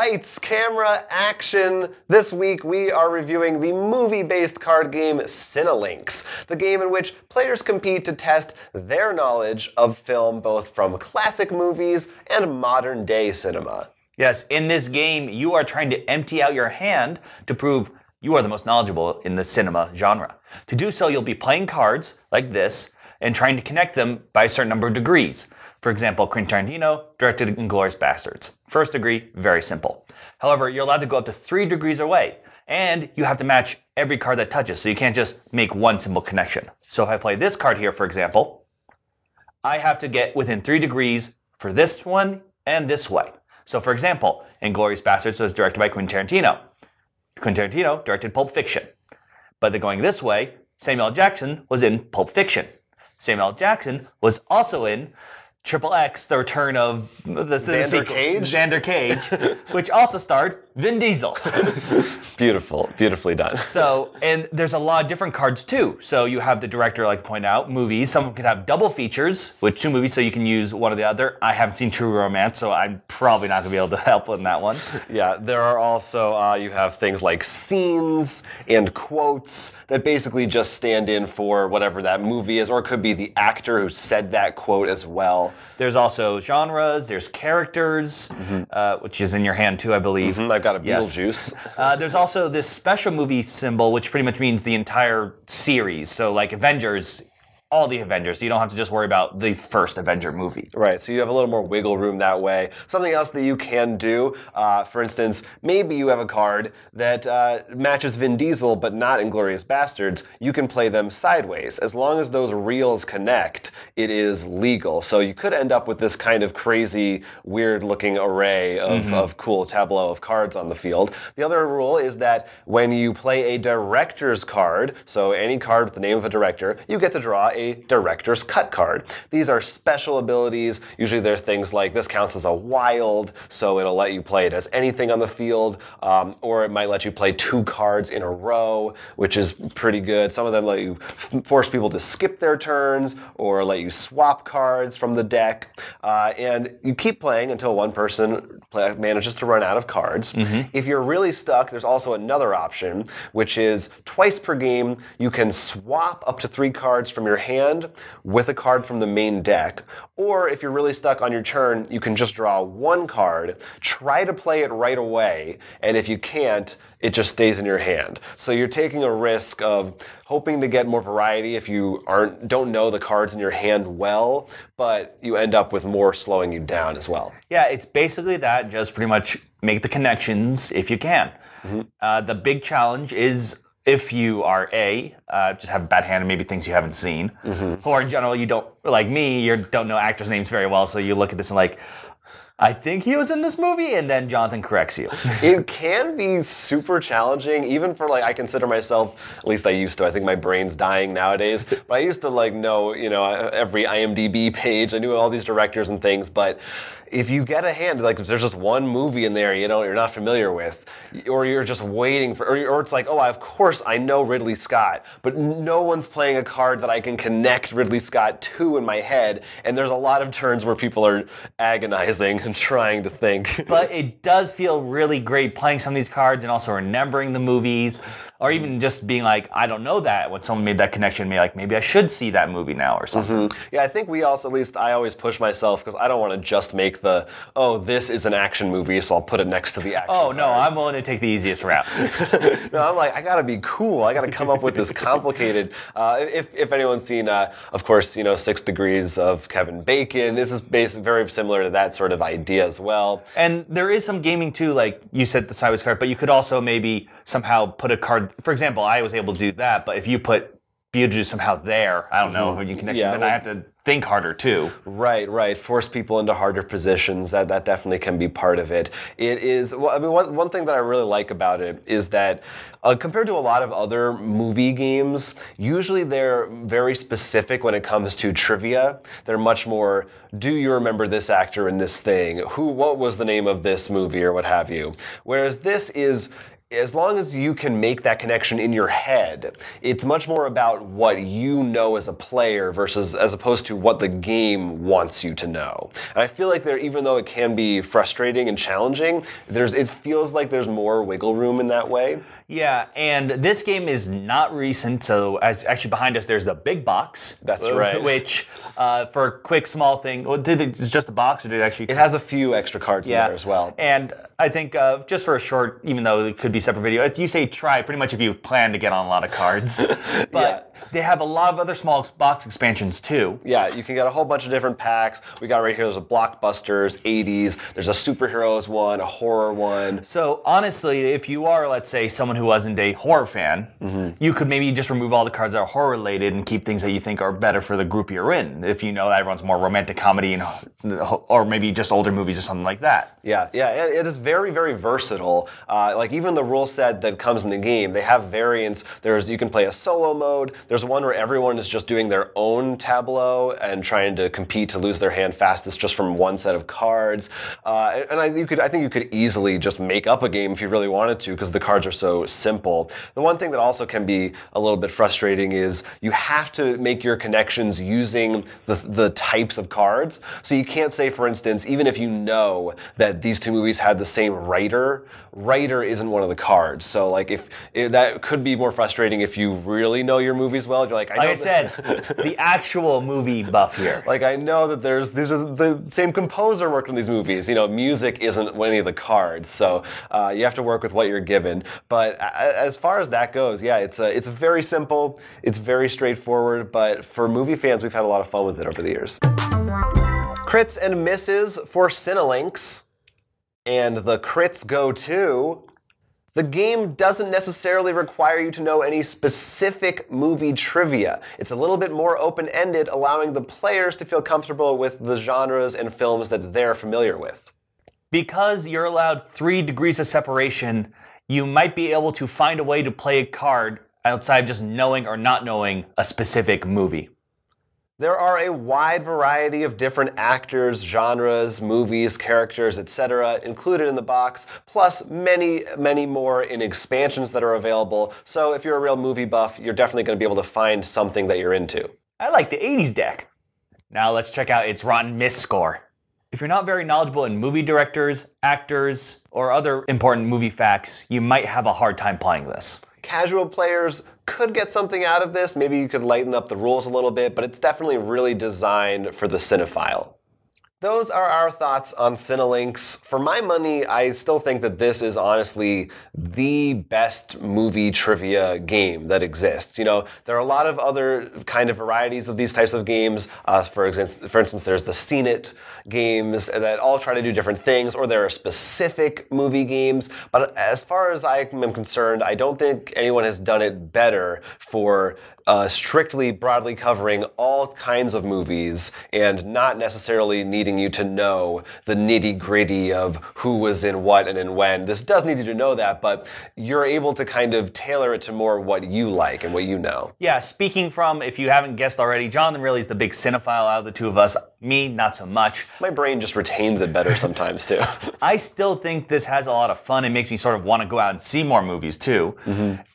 Lights, camera, action. This week we are reviewing the movie-based card game Cinelinx, the game in which players compete to test their knowledge of film both from classic movies and modern-day cinema. Yes, in this game, you are trying to empty out your hand to prove you are the most knowledgeable in the cinema genre. To do so, you'll be playing cards like this and trying to connect them by a certain number of degrees. For example, Quentin Tarantino directed Inglourious Basterds. First degree, very simple. However, you're allowed to go up to 3 degrees away, and you have to match every card that touches, so you can't just make one simple connection. So if I play this card here, for example, I have to get within 3 degrees for this one and this way. So for example, Inglourious Basterds was directed by Quentin Tarantino. Quentin Tarantino directed Pulp Fiction. But then going this way, Samuel L. Jackson was in Pulp Fiction. Samuel L. Jackson was also in XXX, The Return of the Xander Cage, which also starred Vin Diesel. Beautiful, beautifully done. So, and there's a lot of different cards too. So you have the director, like point out, movies. Some could have double features with 2 movies, so you can use one or the other. I haven't seen True Romance, so I'm probably not going to be able to help in that one. Yeah, there are also, you have things like scenes and quotes that basically just stand in for whatever that movie is, or it could be the actor who said that quote as well. There's also genres, there's characters, which is in your hand too, I believe. I've got a Beetlejuice. Yes. There's also this special movie symbol, which pretty much means the entire series. So like Avengers, all the Avengers. You don't have to just worry about the first Avenger movie. Right, so you have a little more wiggle room that way. Something else that you can do, for instance, maybe you have a card that matches Vin Diesel but not Inglourious Basterds. You can play them sideways. As long as those reels connect, it is legal. So you could end up with this kind of crazy, weird-looking array of cool tableau of cards on the field. The other rule is that when you play a director's card, so any card with the name of a director, you get to draw a director's cut card. These are special abilities. Usually they're things like this counts as a wild, so it'll let you play it as anything on the field, or it might let you play 2 cards in a row, which is pretty good. Some of them let you force people to skip their turns or let you swap cards from the deck, and you keep playing until one person manages to run out of cards. If you're really stuck, there's also another option, which is twice per game you can swap up to 3 cards from your hand with a card from the main deck. Or if you're really stuck on your turn, you can just draw 1 card, try to play it right away, and if you can't, it just stays in your hand. So you're taking a risk of hoping to get more variety if you don't know the cards in your hand well, but you end up with more slowing you down as well. Yeah, it's basically that, just pretty much make the connections if you can. The big challenge is if you are just have a bad hand and maybe things you haven't seen, or in general you don't, like me, you don't know actors' names very well, so you look at this and like, I think he was in this movie, and then Jonathan corrects you. It can be super challenging, even for, like, I consider myself, at least I used to, I think my brain's dying nowadays, but I used to, like, know, every IMDB page, I knew all these directors and things, but if you get a hand, like if there's just one movie in there, you're not familiar with, or you're just waiting for, or it's like, oh, of course I know Ridley Scott, but no one's playing a card that I can connect Ridley Scott to in my head, and there's a lot of turns where people are agonizing and trying to think. But it does feel really great playing some of these cards and also remembering the movies, or even just being like, I don't know that, when someone made that connection, maybe I should see that movie now or something. Yeah, I think we also, at least I always push myself, because I don't want to just make this is an action movie, so I'll put it next to the action. Oh, no, I'm willing to take the easiest route. No, I'm like, I gotta be cool. I gotta come up with this complicated. If anyone's seen, of course, 6 Degrees of Kevin Bacon, this is very similar to that sort of idea as well. And there is some gaming too, like you said, the sideways card, but you could also maybe somehow put a card, for example, I was able to do that, but if you put Beetlejuice somehow there, I don't know, when you connect, then I have to think harder too. Right. Force people into harder positions. That definitely can be part of it. It is, well, I mean, one thing that I really like about it is that compared to a lot of other movie games, usually they're very specific when it comes to trivia. They're much more, do you remember this actor in this thing? What was the name of this movie or what have you? Whereas this is, as long as you can make that connection in your head, it's much more about what you know as a player versus as opposed to what the game wants you to know. And I feel like even though it can be frustrating and challenging, it feels like there's more wiggle room in that way. Yeah, and this game is not recent, so actually behind us there's a big box. That's right. Which, for a quick small thing, it's just a box, or did it actually? It has a few extra cards in there as well. And I think just for a short, even though it could be a separate video, you say try pretty much if you plan to get on a lot of cards. But they have a lot of other small box expansions too. Yeah, you can get a whole bunch of different packs. We got right here, there's a blockbusters, 80s, there's a superheroes one, a horror one. So honestly, if you are, let's say, someone who wasn't a horror fan, you could maybe just remove all the cards that are horror related and keep things that you think are better for the group you're in. If you know that everyone's more romantic comedy or maybe just older movies or something like that. Yeah, it is very, very versatile. Like even the rule set that comes in the game, they have variants. You can play a solo mode. There's one where everyone is just doing their own tableau and trying to compete to lose their hand fastest just from one set of cards. And I think you could easily just make up a game if you really wanted to because the cards are so simple. The one thing that also can be a little bit frustrating is you have to make your connections using the types of cards. So you can't say, for instance, even if you know that these two movies had the same writer isn't one of the cards. So like if that could be more frustrating if you really know your movies well. You're like, I said, the actual movie buff here. Like I know that these are the same composer worked on these movies. You know, music isn't any of the cards, so you have to work with what you're given. But as far as that goes, yeah, it's very simple. It's very straightforward. But for movie fans, we've had a lot of fun with it over the years. Crits and misses for Cinelinx, and the crits go to. The game doesn't necessarily require you to know any specific movie trivia. It's a little bit more open-ended, allowing the players to feel comfortable with the genres and films that they're familiar with. Because you're allowed 3 degrees of separation, you might be able to find a way to play a card outside just knowing or not knowing a specific movie. There are a wide variety of different actors, genres, movies, characters, etc. included in the box, plus many, many more in expansions that are available. So if you're a real movie buff, you're definitely going to be able to find something that you're into. I like the 80s deck. Now let's check out its Rotten Miss score. If you're not very knowledgeable in movie directors, actors, or other important movie facts, you might have a hard time playing this. Casual players could get something out of this. Maybe you could lighten up the rules a little bit, but it's definitely really designed for the cinephile. Those are our thoughts on Cinelinx. For my money, I still think that this is honestly the best movie trivia game that exists. You know, there are a lot of other kind of varieties of these types of games. For instance, there's the Scene It games that all try to do different things, or there are specific movie games. But as far as I am concerned, I don't think anyone has done it better for strictly broadly covering all kinds of movies and not necessarily needing you to know the nitty-gritty of who was in what and in when. This does need you to know that, but you're able to kind of tailor it to more what you like and what you know. Yeah, speaking from, if you haven't guessed already, Jonathan really is the big cinephile out of the two of us. Me, not so much. My brain just retains it better sometimes, too. I still think this has a lot of fun. It makes me sort of want to go out and see more movies, too.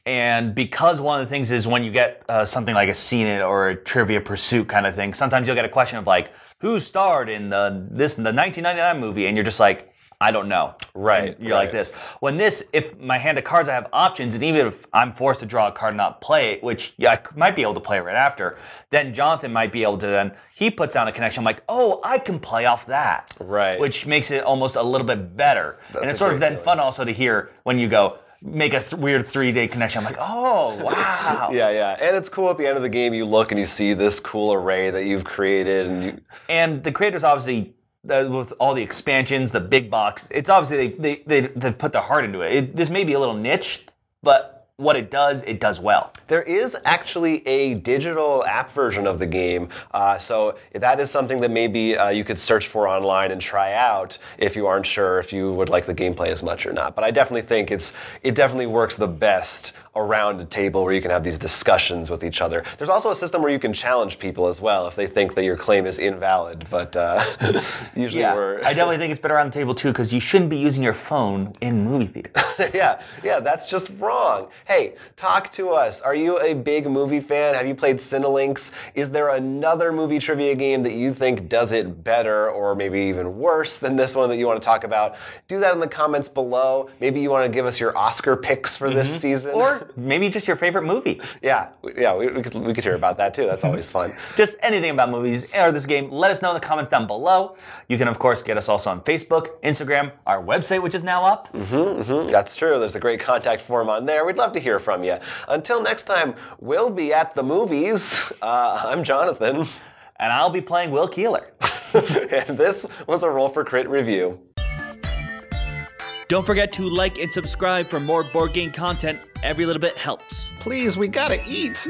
And because one of the things is when you get something like a Scene It or a Trivia Pursuit kind of thing, sometimes you'll get a question of like, who starred in the 1999 movie? And you're just like, I don't know. Right. And you're like this. When this, if my hand of cards, I have options, and even if I'm forced to draw a card and not play it, which I might be able to play right after, then Jonathan might be able to then, he puts down a connection. I'm like, oh, I can play off that. Right. Which makes it almost a little bit better. And it's sort of then fun also to hear when you go, make a weird 3-day connection. I'm like, oh, wow. Yeah. And it's cool at the end of the game, you look and you see this cool array that you've created. And the creators obviously, with all the expansions, the big box, it's obviously they've put their heart into it. This may be a little niche, but what it does well. There is actually a digital app version of the game, so that is something that maybe you could search for online and try out if you aren't sure if you would like the gameplay as much or not. But I definitely think it definitely works the best around a table where you can have these discussions with each other. There's also a system where you can challenge people as well if they think that your claim is invalid, but usually I definitely think it's better around the table too, because you shouldn't be using your phone in movie theaters. yeah, that's just wrong. Hey, talk to us. Are you a big movie fan? Have you played Cinelinx? Is there another movie trivia game that you think does it better or maybe even worse than this one that you want to talk about? Do that in the comments below. Maybe you want to give us your Oscar picks for this season. Or maybe just your favorite movie. Yeah, we could hear about that too. That's always fun. Just anything about movies or this game, let us know in the comments down below. You can, of course, get us also on Facebook, Instagram, our website, which is now up. That's true. There's a great contact form on there. We'd love to hear from you. Until next time, we'll be at the movies. I'm Jonathan. And I'll be playing Will Keeler. And this was a Roll for Crit review. Don't forget to like and subscribe for more board game content. Every little bit helps. Please, we gotta eat.